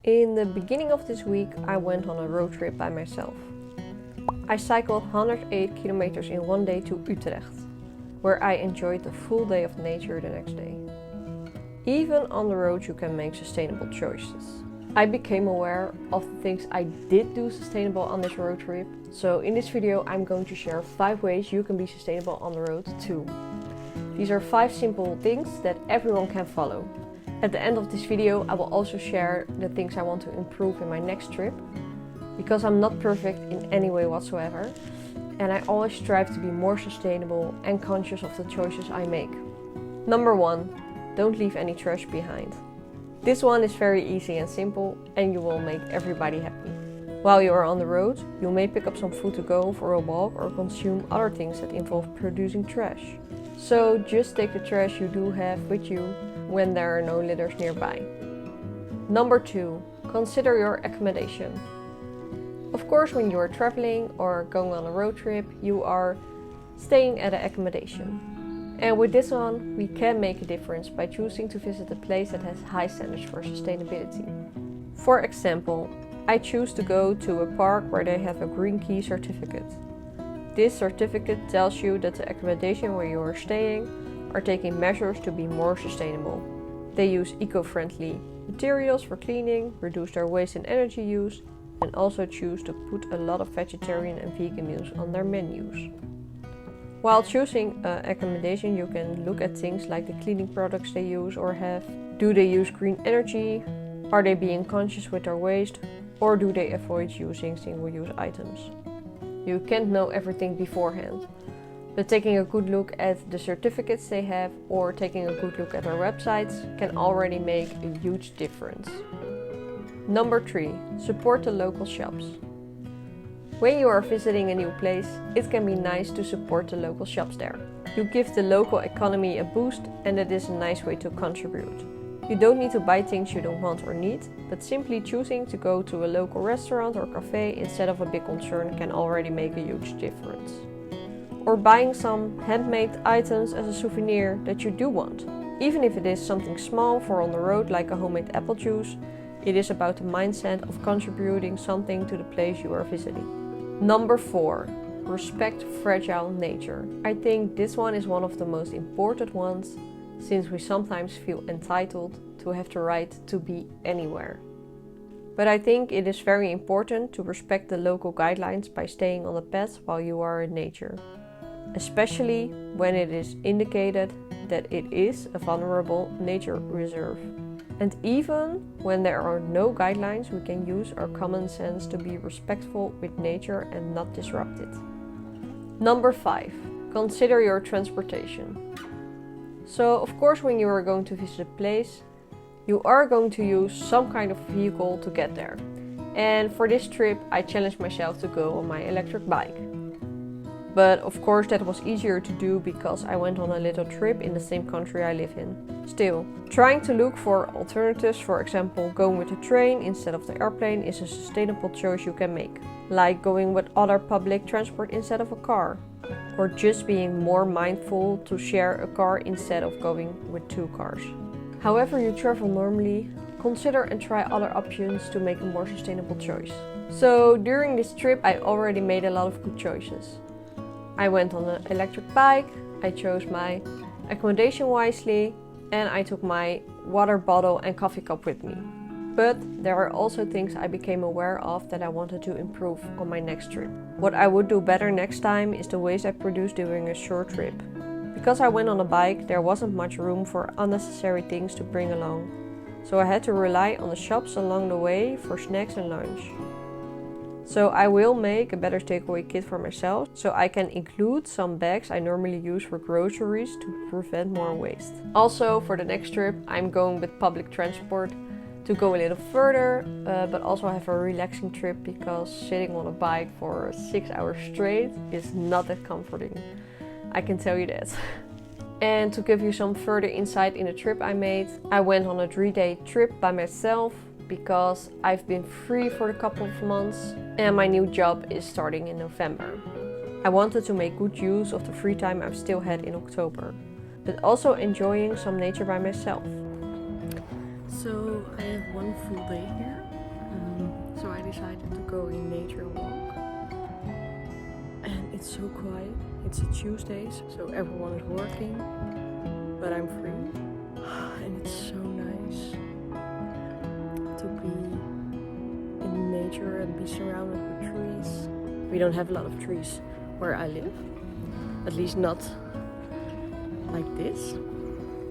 In the beginning of this week, I went on a road trip by myself. I cycled 108 kilometers in one day to Utrecht, where I enjoyed the full day of nature the next day. Even on the road you can make sustainable choices. I became aware of the things I did do sustainable on this road trip. So in this video I'm going to share 5 ways you can be sustainable on the road too. These are 5 simple things that everyone can follow. At the end of this video I will also share the things I want to improve in my next trip, because I'm not perfect in any way whatsoever and I always strive to be more sustainable and conscious of the choices I make. Number 1. Don't leave any trash behind. This one is very easy and simple and you will make everybody happy. While you are on the road, you may pick up some food to go for a walk or consume other things that involve producing trash. So just take the trash you do have with you when there are no litters nearby. Number 2. Consider your accommodation. Of course, when you are traveling or going on a road trip, you are staying at an accommodation. And with this one, we can make a difference by choosing to visit a place that has high standards for sustainability. For example, I choose to go to a park where they have a Green Key certificate. This certificate tells you that the accommodation where you are staying are taking measures to be more sustainable. They use eco-friendly materials for cleaning, reduce their waste and energy use, and also choose to put a lot of vegetarian and vegan meals on their menus. While choosing an accommodation, you can look at things like the cleaning products they use or have. Do they use green energy? Are they being conscious with their waste? Or do they avoid using single-use items? You can't know everything beforehand, but taking a good look at the certificates they have or taking a good look at their websites can already make a huge difference. Number 3. Support the local shops. When you are visiting a new place, it can be nice to support the local shops there. You give the local economy a boost and it is a nice way to contribute. You don't need to buy things you don't want or need, but simply choosing to go to a local restaurant or cafe instead of a big concern can already make a huge difference. Or buying some handmade items as a souvenir that you do want. Even if it is something small for on the road like a homemade apple juice, it is about the mindset of contributing something to the place you are visiting. Number 4. Respect fragile nature. I think this one is one of the most important ones, since we sometimes feel entitled to have the right to be anywhere. But I think it is very important to respect the local guidelines by staying on the path while you are in nature, especially when it is indicated that it is a vulnerable nature reserve. And even when there are no guidelines, we can use our common sense to be respectful with nature and not disrupt it. Number 5. Consider your transportation. So of course when you are going to visit a place, you are going to use some kind of vehicle to get there. And for this trip I challenged myself to go on my electric bike. But of course that was easier to do because I went on a little trip in the same country I live in. Still, trying to look for alternatives, for example going with a train instead of the airplane, is a sustainable choice you can make. Like going with other public transport instead of a car. Or just being more mindful to share a car instead of going with 2 cars. However you travel normally, consider and try other options to make a more sustainable choice. So during this trip I already made a lot of good choices. I went on an electric bike, I chose my accommodation wisely, and I took my water bottle and coffee cup with me. But there are also things I became aware of that I wanted to improve on my next trip. What I would do better next time is the waste I produce during a short trip. Because I went on a bike, there wasn't much room for unnecessary things to bring along. So I had to rely on the shops along the way for snacks and lunch. So I will make a better takeaway kit for myself, so I can include some bags I normally use for groceries to prevent more waste. Also for the next trip I'm going with public transport to go a little further, but also have a relaxing trip, because sitting on a bike for 6 hours straight is not that comforting. I can tell you that. And to give you some further insight in the trip I made, I went on a 3-day trip by myself because I've been free for a couple of months and my new job is starting in November. I wanted to make good use of the free time I've still had in October, but also enjoying some nature by myself. So I have one full day here decided to go in nature walk. And it's so quiet. It's a Tuesday, so everyone is working, but I'm free. And it's so nice to be in nature and be surrounded with trees. We don't have a lot of trees where I live, at least not like this,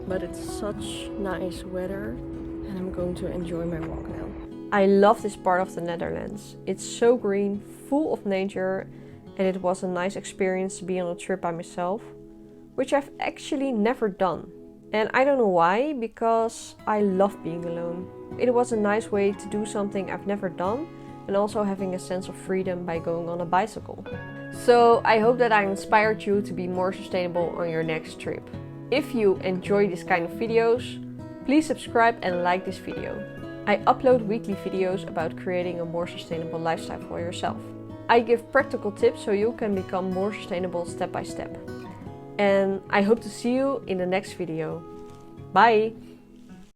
but it's such nice weather and I'm going to enjoy my walk now. I love this part of the Netherlands. It's so green, full of nature, and it was a nice experience to be on a trip by myself, which I've actually never done. And I don't know why, because I love being alone. It was a nice way to do something I've never done and also having a sense of freedom by going on a bicycle. So I hope that I inspired you to be more sustainable on your next trip. If you enjoy this kind of videos, please subscribe and like this video. I upload weekly videos about creating a more sustainable lifestyle for yourself. I give practical tips so you can become more sustainable step by step. And I hope to see you in the next video. Bye!